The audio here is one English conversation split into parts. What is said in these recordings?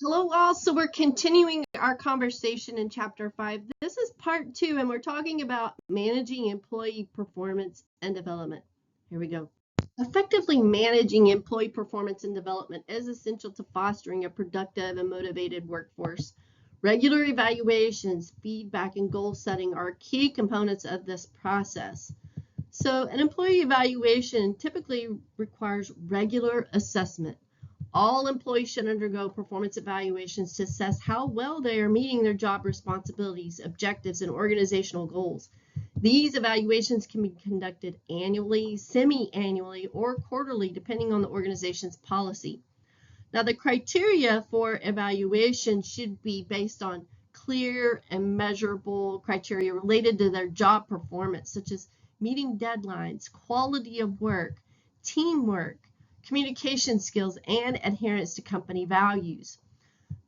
Hello all, so we're continuing our conversation in chapter 5. This is part 2 and we're talking about managing employee performance and development. Here we go. Effectively managing employee performance and development is essential to fostering a productive and motivated workforce. Regular evaluations, feedback, and goal setting are key components of this process. So an employee evaluation typically requires regular assessment. All employees should undergo performance evaluations to assess how well they are meeting their job responsibilities, objectives, and organizational goals. These evaluations can be conducted annually, semi-annually, or quarterly, depending on the organization's policy. Now, the criteria for evaluation should be based on clear and measurable criteria related to their job performance, such as meeting deadlines, quality of work, teamwork, communication skills, and adherence to company values.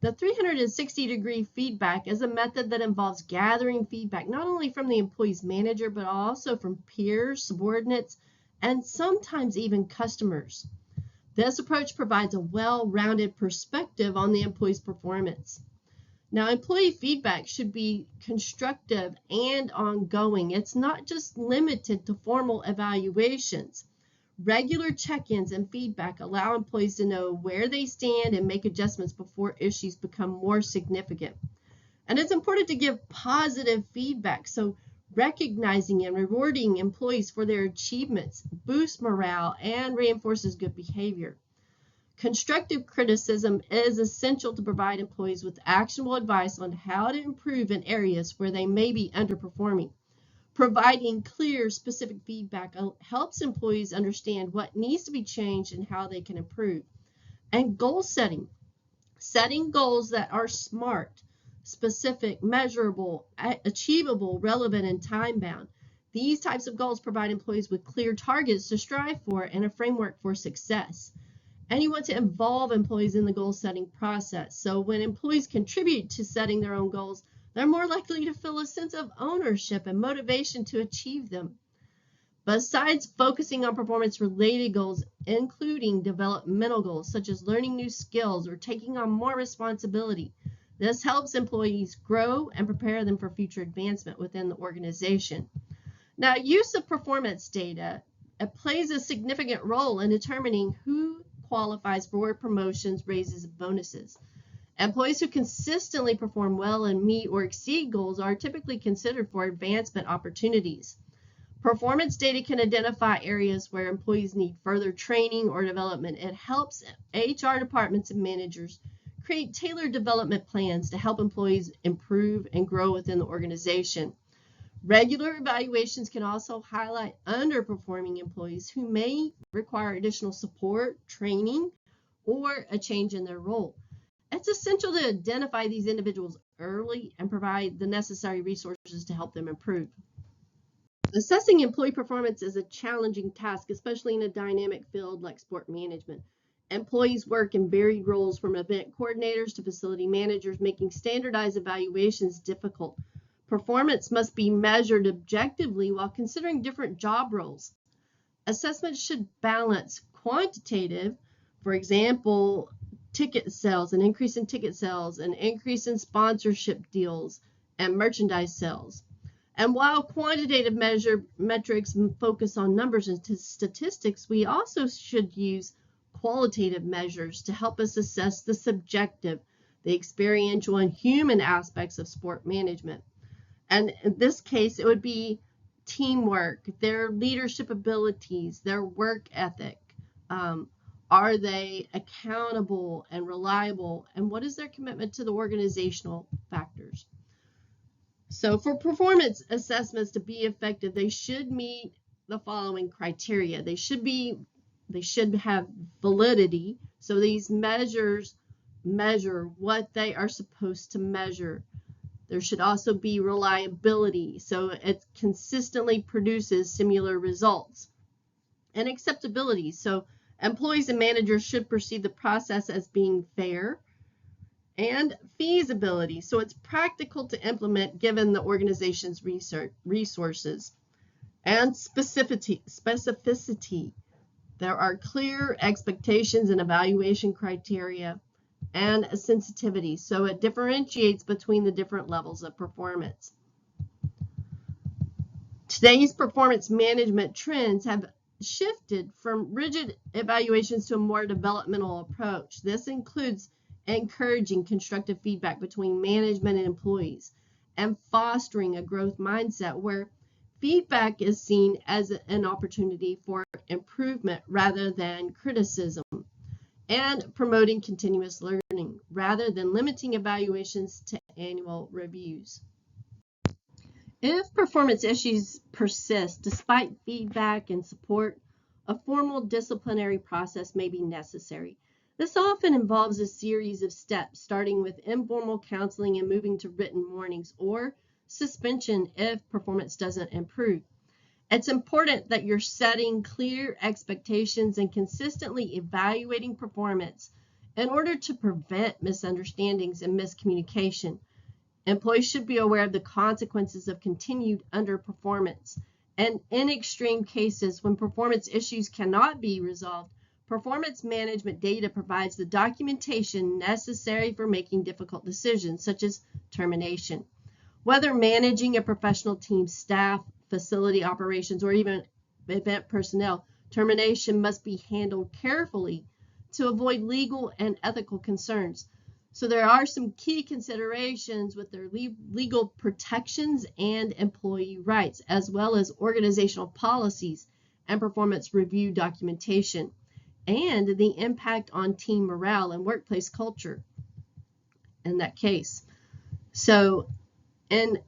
The 360-degree feedback is a method that involves gathering feedback not only from the employee's manager, but also from peers, subordinates, and sometimes even customers. This approach provides a well-rounded perspective on the employee's performance. Now, employee feedback should be constructive and ongoing. It's not just limited to formal evaluations. Regular check-ins and feedback allow employees to know where they stand and make adjustments before issues become more significant. And it's important to give positive feedback, so recognizing and rewarding employees for their achievements boosts morale and reinforces good behavior. Constructive criticism is essential to provide employees with actionable advice on how to improve in areas where they may be underperforming. Providing clear, specific feedback helps employees understand what needs to be changed and how they can improve. And goal setting. Setting goals that are SMART, specific, measurable, achievable, relevant, and time-bound. These types of goals provide employees with clear targets to strive for and a framework for success. And you want to involve employees in the goal-setting process. So when employees contribute to setting their own goals, they're more likely to feel a sense of ownership and motivation to achieve them. Besides focusing on performance-related goals, including developmental goals such as learning new skills or taking on more responsibility, this helps employees grow and prepare them for future advancement within the organization. Now, use of performance data plays a significant role in determining who qualifies for promotions, raises, and bonuses. Employees who consistently perform well and meet or exceed goals are typically considered for advancement opportunities. Performance data can identify areas where employees need further training or development. It helps HR departments and managers create tailored development plans to help employees improve and grow within the organization. Regular evaluations can also highlight underperforming employees who may require additional support, training, or a change in their role. It's essential to identify these individuals early and provide the necessary resources to help them improve. Assessing employee performance is a challenging task, especially in a dynamic field like sport management. Employees work in varied roles from event coordinators to facility managers, making standardized evaluations difficult. Performance must be measured objectively while considering different job roles. Assessments should balance quantitative, for example, ticket sales, an increase in ticket sales, an increase in sponsorship deals, and merchandise sales. And while quantitative metrics focus on numbers and statistics, we also should use qualitative measures to help us assess the subjective, the experiential, and human aspects of sport management. And in this case, it would be teamwork, their leadership abilities, their work ethic. Are they accountable and reliable? And what is their commitment to the organizational factors? So for performance assessments to be effective, they should meet the following criteria. They should have validity. So these measures measure what they are supposed to measure. There should also be reliability, so it consistently produces similar results. And acceptability, so employees and managers should perceive the process as being fair. And feasibility, so it's practical to implement given the organization's resources. And specificity, there are clear expectations and evaluation criteria. and sensitivity. So it differentiates between the different levels of performance. Today's performance management trends have shifted from rigid evaluations to a more developmental approach. This includes encouraging constructive feedback between management and employees and fostering a growth mindset where feedback is seen as an opportunity for improvement rather than criticism, and promoting continuous learning rather than limiting evaluations to annual reviews. If performance issues persist despite feedback and support, a formal disciplinary process may be necessary. This often involves a series of steps, starting with informal counseling and moving to written warnings or suspension if performance doesn't improve. It's important that you're setting clear expectations and consistently evaluating performance in order to prevent misunderstandings and miscommunication. Employees should be aware of the consequences of continued underperformance. And in extreme cases, when performance issues cannot be resolved, performance management data provides the documentation necessary for making difficult decisions, such as termination. Whether managing a professional team, staff, facility operations, or even event personnel, termination must be handled carefully to avoid legal and ethical concerns. So there are some key considerations with their legal protections and employee rights, as well as organizational policies and performance review documentation, and the impact on team morale and workplace culture in that case. So, in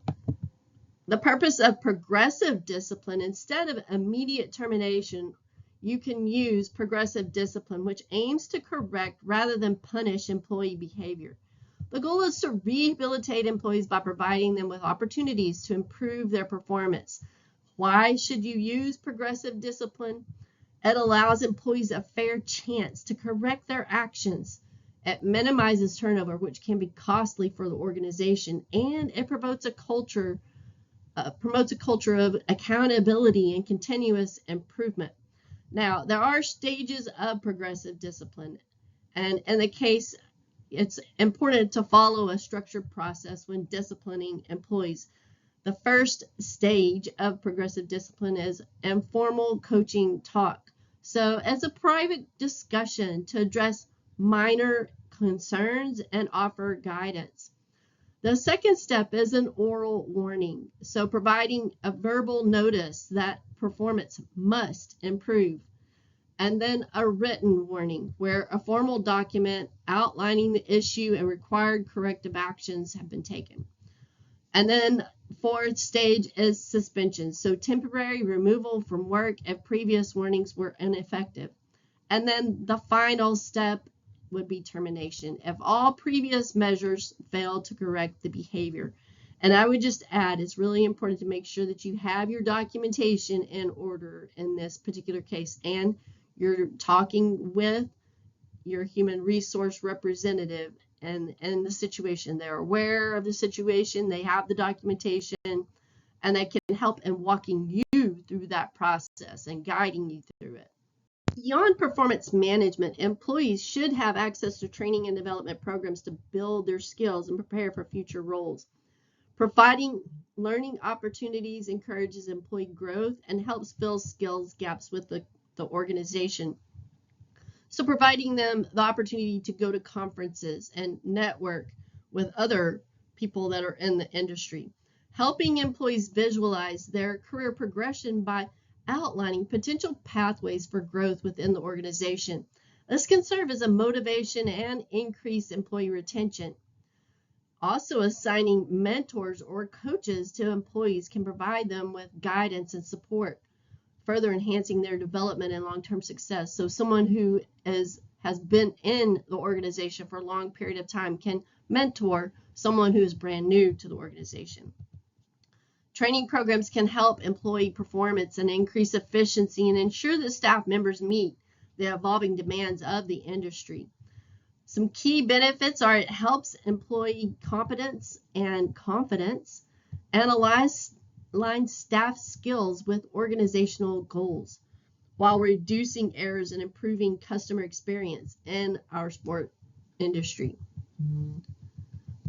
the purpose of progressive discipline, instead of immediate termination, you can use progressive discipline, which aims to correct rather than punish employee behavior. The goal is to rehabilitate employees by providing them with opportunities to improve their performance. Why should you use progressive discipline? It allows employees a fair chance to correct their actions. It minimizes turnover, which can be costly for the organization, and it promotes a culture of accountability and continuous improvement. Now, there are stages of progressive discipline, and in the case, it's important to follow a structured process when disciplining employees. The first stage of progressive discipline is informal coaching talk. So, it's a private discussion to address minor concerns and offer guidance. The second step is an oral warning, so providing a verbal notice that performance must improve. And then a written warning, where a formal document outlining the issue and required corrective actions have been taken. And then fourth stage is suspension, so temporary removal from work if previous warnings were ineffective. And then the final step would be termination if all previous measures failed to correct the behavior. And I would just add, it's really important to make sure that you have your documentation in order in this particular case, and you're talking with your human resource representative and the situation. They're aware of the situation, they have the documentation, and they can help in walking you through that process and guiding you through it. Beyond performance management, employees should have access to training and development programs to build their skills and prepare for future roles. Providing learning opportunities encourages employee growth and helps fill skills gaps with the organization. So providing them the opportunity to go to conferences and network with other people that are in the industry. Helping employees visualize their career progression by outlining potential pathways for growth within the organization. This can serve as a motivation and increase employee retention. Also, assigning mentors or coaches to employees can provide them with guidance and support, further enhancing their development and long-term success. So someone who has been in the organization for a long period of time can mentor someone who is brand new to the organization. Training programs can help employee performance and increase efficiency and ensure that staff members meet the evolving demands of the industry. Some key benefits are it helps employee competence and confidence, and align staff skills with organizational goals while reducing errors and improving customer experience in our sport industry.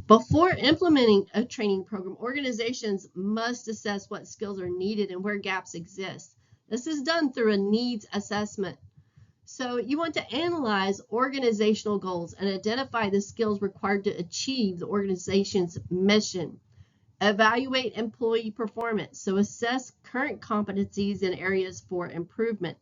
Before implementing a training program, organizations must assess what skills are needed and where gaps exist. This is done through a needs assessment. So you want to analyze organizational goals and identify the skills required to achieve the organization's mission. Evaluate employee performance. So assess current competencies and areas for improvement.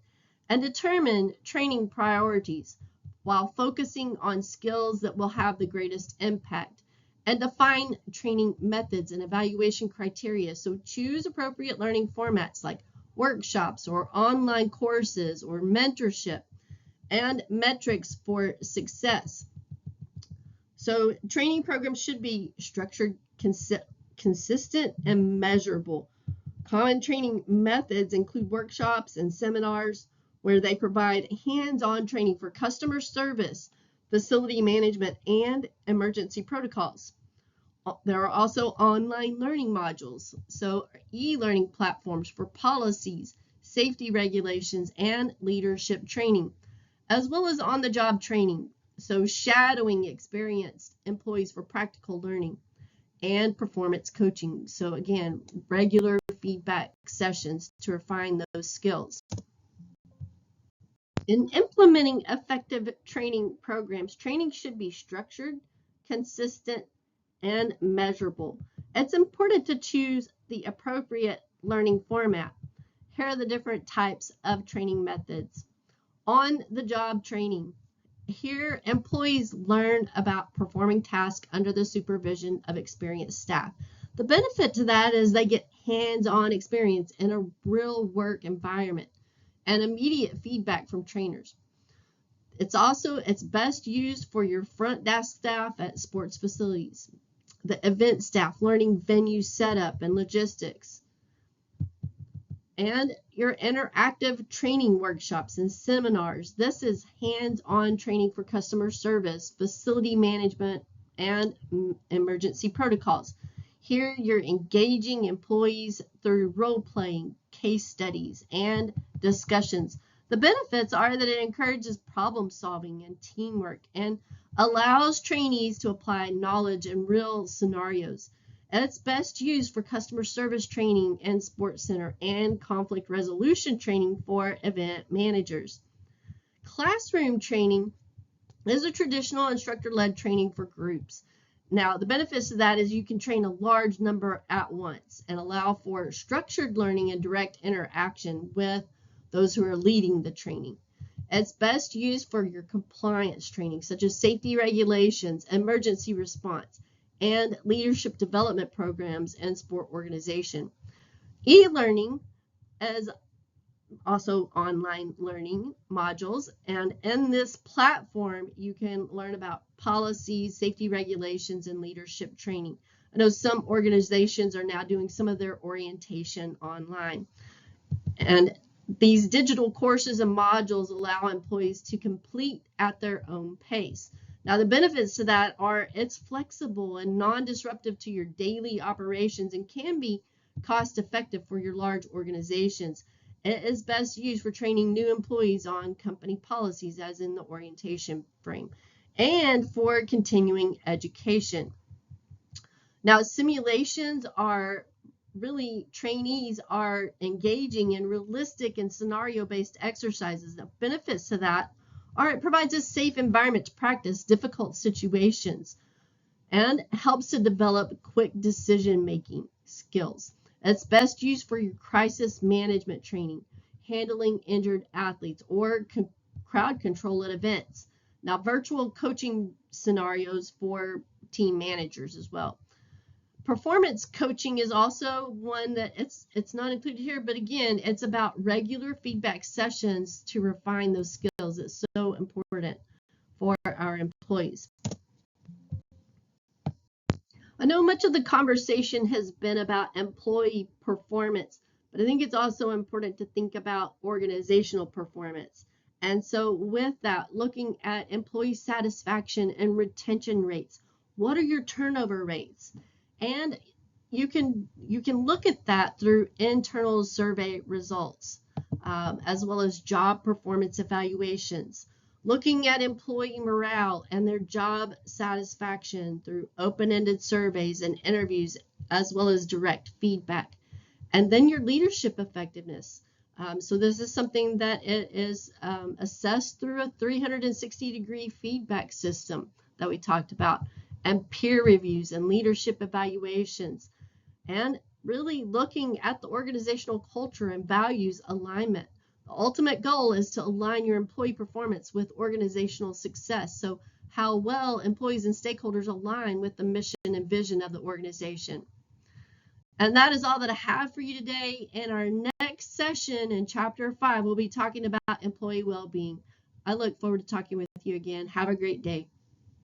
And determine training priorities while focusing on skills that will have the greatest impact. And define training methods and evaluation criteria. So choose appropriate learning formats like workshops or online courses or mentorship, and metrics for success. So training programs should be structured, consistent, and measurable. Common training methods include workshops and seminars where they provide hands-on training for customer service, facility management, and emergency protocols. There are also online learning modules, so e-learning platforms for policies, safety regulations, and leadership training, as well as on-the-job training, so shadowing experienced employees for practical learning, and performance coaching. So again, regular feedback sessions to refine those skills. In implementing effective training programs, training should be structured, consistent, and measurable. It's important to choose the appropriate learning format. Here are the different types of training methods. On-the-job training. Here, employees learn about performing tasks under the supervision of experienced staff. The benefit to that is they get hands-on experience in a real work environment and immediate feedback from trainers. It's best used for your front desk staff at sports facilities, the event staff learning venue setup and logistics, and your interactive training workshops and seminars. This is hands-on training for customer service, facility management, and emergency protocols. Here you're engaging employees through role-playing, case studies, and discussions. The benefits are that it encourages problem solving and teamwork and allows trainees to apply knowledge in real scenarios. And it's best used for customer service training and sports center and conflict resolution training for event managers. Classroom training is a traditional instructor-led training for groups. Now, the benefits of that is you can train a large number at once and allow for structured learning and direct interaction with those who are leading the training. It's best used for your compliance training, such as safety regulations, emergency response, and leadership development programs and sport organization. E-learning is also online learning modules, and in this platform you can learn about policies, safety regulations, and leadership training. I know some organizations are now doing some of their orientation online, and these digital courses and modules allow employees to complete at their own pace. Now, the benefits to that are it's flexible and non-disruptive to your daily operations and can be cost-effective for your large organizations. It is best used for training new employees on company policies, as in the orientation frame, and for continuing education. Now, simulations are really, trainees are engaging in realistic and scenario-based exercises. The benefits to that are it provides a safe environment to practice difficult situations and helps to develop quick decision-making skills. It's best used for your crisis management training, handling injured athletes, or crowd control at events. Now, virtual coaching scenarios for team managers as well. Performance coaching is also one that it's not included here, but again, it's about regular feedback sessions to refine those skills. It's so important for our employees. I know much of the conversation has been about employee performance, but I think it's also important to think about organizational performance. And so with that, looking at employee satisfaction and retention rates, what are your turnover rates? And you can look at that through internal survey results, as well as job performance evaluations. looking at employee morale and their job satisfaction through open-ended surveys and interviews, as well as direct feedback. And then your leadership effectiveness. So this is something that it is assessed through a 360-degree feedback system that we talked about, and peer reviews and leadership evaluations, and really looking at the organizational culture and values alignment. The ultimate goal is to align your employee performance with organizational success. So how well employees and stakeholders align with the mission and vision of the organization. And that is all that I have for you today. In our next session in Chapter 5, we'll be talking about employee well-being. I look forward to talking with you again. Have a great day.